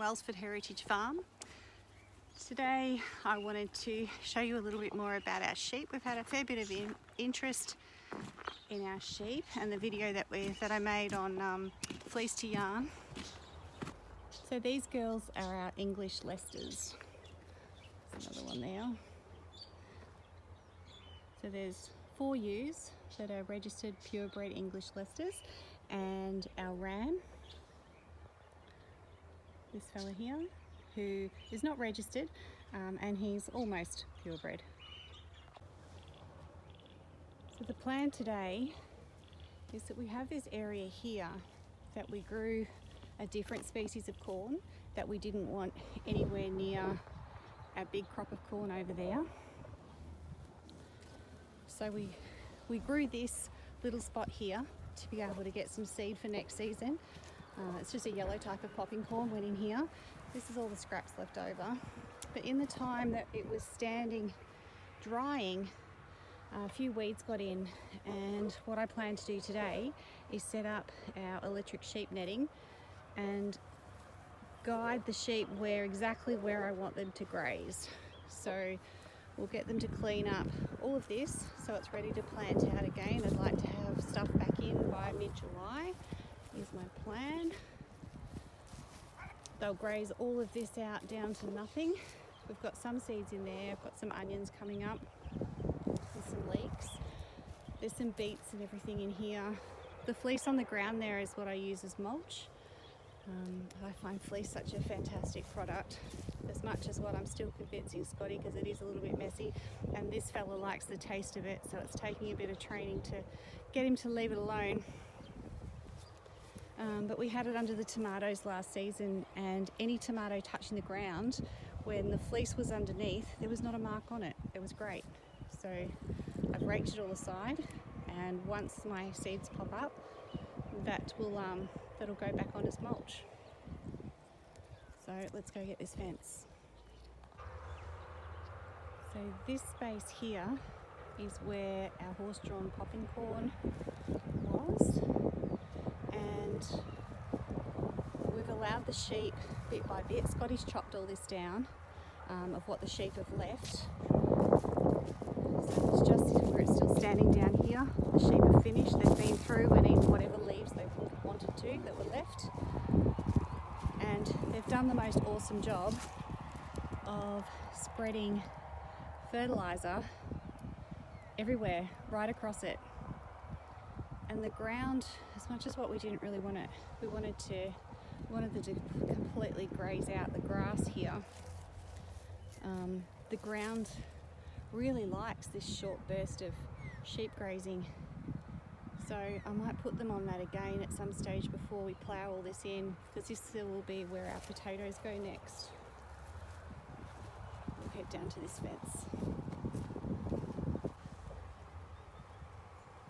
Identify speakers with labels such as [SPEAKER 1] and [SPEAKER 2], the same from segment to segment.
[SPEAKER 1] Welsford Heritage Farm. Today I wanted to show you a little bit more about our sheep. We've had a fair bit of interest in our sheep and the video that I made on fleece to yarn. So these girls are our English Leicesters. There's another one there. So there's 4 ewes that are registered purebred English Leicesters, and our ram, this fella here, who is not registered, and he's almost purebred. So the plan today is that we have this area here that we grew a different species of corn that we didn't want anywhere near our big crop of corn over there. So we grew this little spot here to be able to get some seed for next season. It's just a yellow type of popping corn went in here. This is all the scraps left over. But in the time that it was standing drying, a few weeds got in, and what I plan to do today is set up our electric sheep netting and guide the sheep exactly where I want them to graze. So we'll get them to clean up all of this so it's ready to plant out again. I'd like to have stuff back in by mid-July is my plan. They'll graze all of this out down to nothing. We've got some seeds in there. I've got some onions coming up. There's some leeks. There's some beets and everything in here. The fleece on the ground there is what I use as mulch. I find fleece such a fantastic product, as much as what I'm still convincing Scotty, because it is a little bit messy, and this fella likes the taste of it, so it's taking a bit of training to get him to leave it alone. But we had it under the tomatoes last season, and any tomato touching the ground when the fleece was underneath, there was not a mark on it. It was great. So I've raked it all aside, and once my seeds pop up, that'll go back on as mulch. So let's go get this fence. So this space here is where our horse-drawn popping corn was, and we've allowed the sheep bit by bit. Scotty's chopped all this down of what the sheep have left. So it's just where it's still standing down here. The sheep have finished. They've been through and eaten whatever leaves they wanted to that were left. And they've done the most awesome job of spreading fertilizer everywhere, right across it. And the ground, as much as what we didn't really want it, we wanted them to completely graze out the grass here. The ground really likes this short burst of sheep grazing. So I might put them on that again at some stage before we plough all this in, because this will be where our potatoes go next. We'll head down to this fence.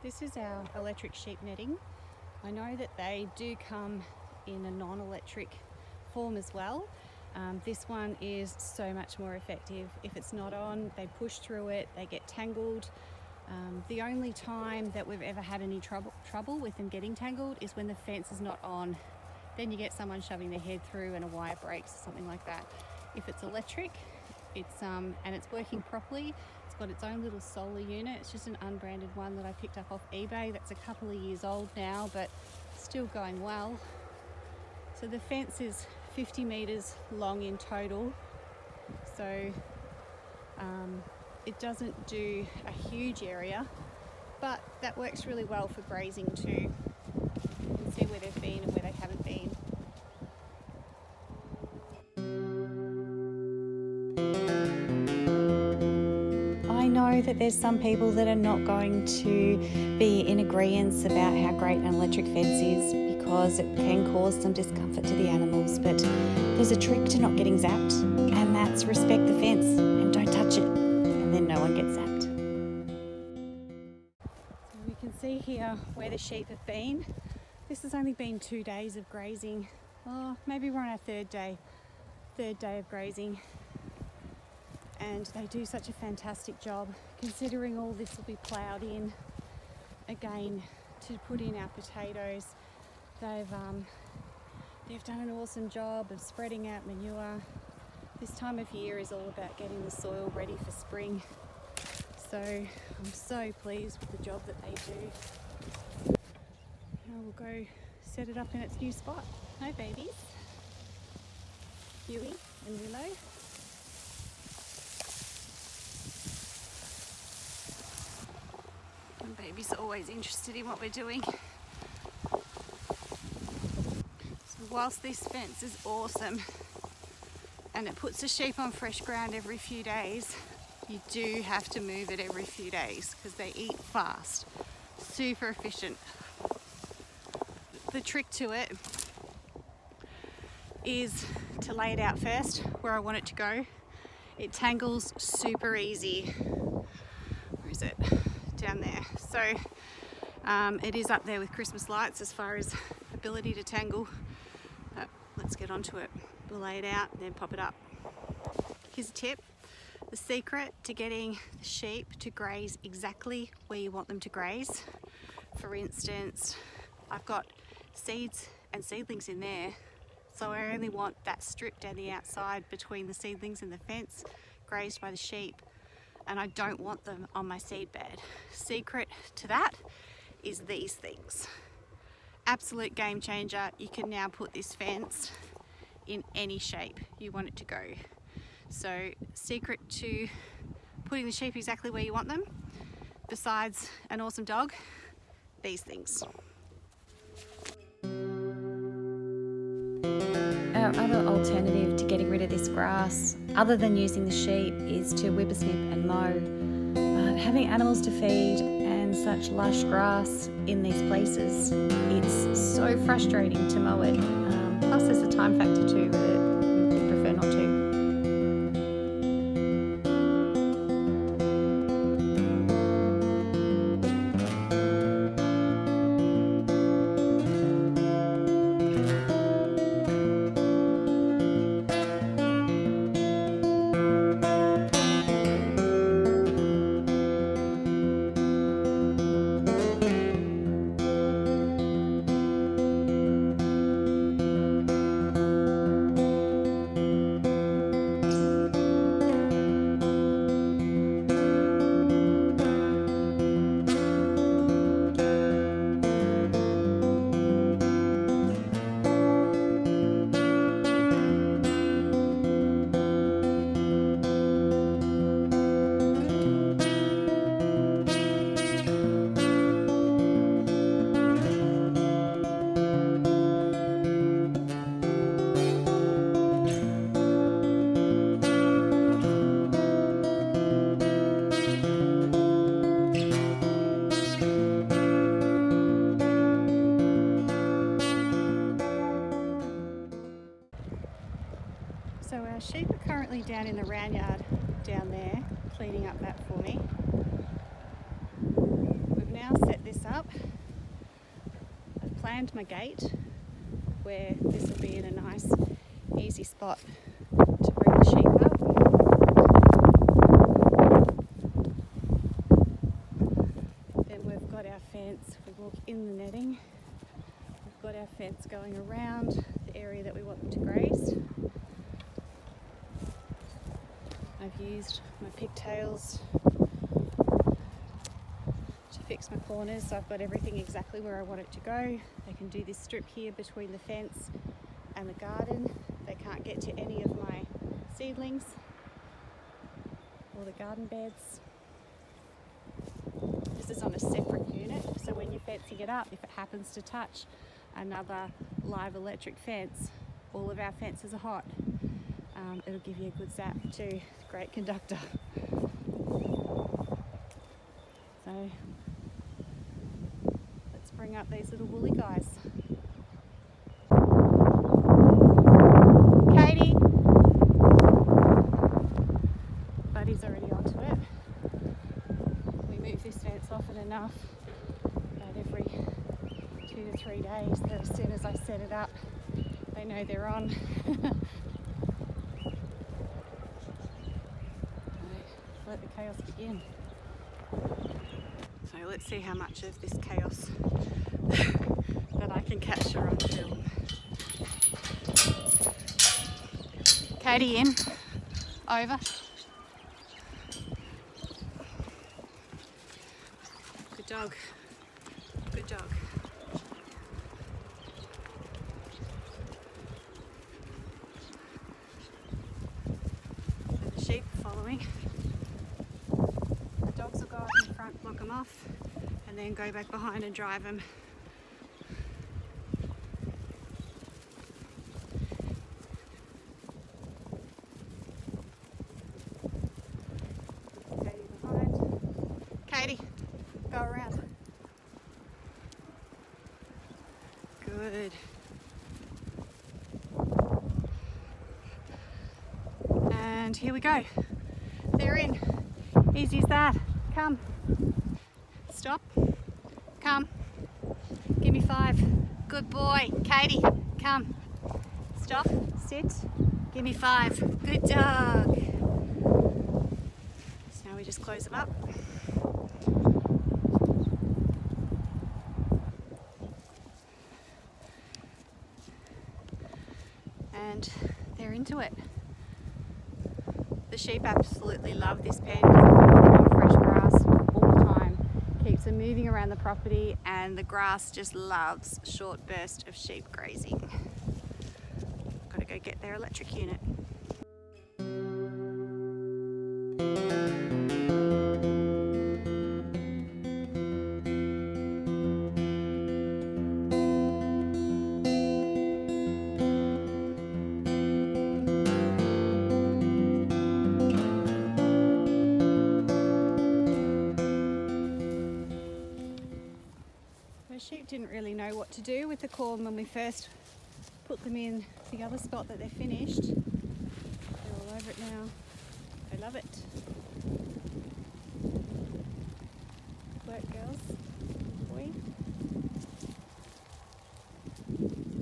[SPEAKER 1] This is our electric sheep netting. I know that they do come in a non-electric form as well. This one is so much more effective. If it's not on, they push through it, they get tangled. The only time that we've ever had any trouble with them getting tangled is when the fence is not on. Then you get someone shoving their head through and a wire breaks or something like that. If it's electric, and it's working properly, it's got its own little solar unit. It's just an unbranded one that I picked up off eBay. That's a couple of years old now, but still going well. So the fence is 50 metres long in total. So it doesn't do a huge area, but that works really well for grazing too. You can see where they've been and where they haven't been. I know that there's some people that are not going to be in agreement about how great an electric fence is, because it can cause some discomfort to the animals, but there's a trick to not getting zapped, and that's respect the fence and don't touch it, and then no one gets zapped. So we can see here where the sheep have been. This has only been 2 days of grazing. Oh, maybe we're on our third day of grazing, and they do such a fantastic job, considering all this will be ploughed in again to put in our potatoes. They've They've done an awesome job of spreading out manure. This time of year is all about getting the soil ready for spring. So I'm so pleased with the job that they do. Now we'll go set it up in its new spot. Hi babies, Huey and Willow. And baby's always interested in what we're doing. So whilst this fence is awesome and it puts the sheep on fresh ground every few days, you do have to move it every few days because they eat fast, super efficient. The trick to it is to lay it out first where I want it to go. It tangles super easy. Where is it? Down there. So it is up there with Christmas lights as far as ability to tangle. But let's get onto it. We'll lay it out and then pop it up. Here's a tip. The secret to getting the sheep to graze exactly where you want them to graze. For instance, I've got seeds and seedlings in there, so I only want that strip down the outside between the seedlings and the fence grazed by the sheep, and I don't want them on my seed bed. Secret to that is these things. Absolute game changer. You can now put this fence in any shape you want it to go. So secret to putting the sheep exactly where you want them, besides an awesome dog, these things. Our other alternative to getting rid of this grass, other than using the sheep, is to whippersnip and mow. Having animals to feed and such lush grass in these places, it's so frustrating to mow it. Plus there's a time factor too with it. We prefer not to. So our sheep are currently down in the round yard down there, cleaning up that for me. We've now set this up. I've planned my gate where this will be in a nice, easy spot to bring the sheep up. Then we've got our fence. We walk in the netting. We've got our fence going around the area that we want them to graze. I've used my pigtails to fix my corners, so I've got everything exactly where I want it to go. They can do this strip here between the fence and the garden. They can't get to any of my seedlings or the garden beds. This is on a separate unit, so when you're fencing it up, if it happens to touch another live electric fence, all of our fences are hot. It'll give you a good zap too. Great conductor. So let's bring up these little woolly guys. Katie! Buddy's already onto it. We move this fence often enough, about every 2 to 3 days, that as soon as I set it up, they know they're on. Let the chaos begin. So let's see how much of this chaos that I can capture on film. Katie in, over. Good dog, good dog. And the sheep following. The dogs will go up in front, block them off, and then go back behind and drive them. Katie, go around. Good. And here we go. They're in. Easy as that. Come. Stop. Come. Give me 5. Good boy. Katie, come. Stop. Sit. Give me 5. Good dog. So now we just close them up. And they're into it. The sheep absolutely love this pen because they want fresh grass all the time. Keeps them moving around the property, and the grass just loves short bursts of sheep grazing. Got to go get their electric unit. The sheep didn't really know what to do with the corn when we first put them in the other spot that they're finished. They're all over it now. They love it. Work, girls. Boy.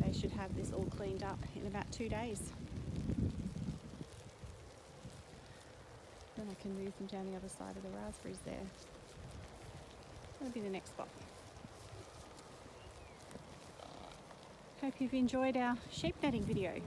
[SPEAKER 1] They should have this all cleaned up in about 2 days. Then I can move them down the other side of the raspberries there. That'll be the next spot. Hope you've enjoyed our sheep netting video.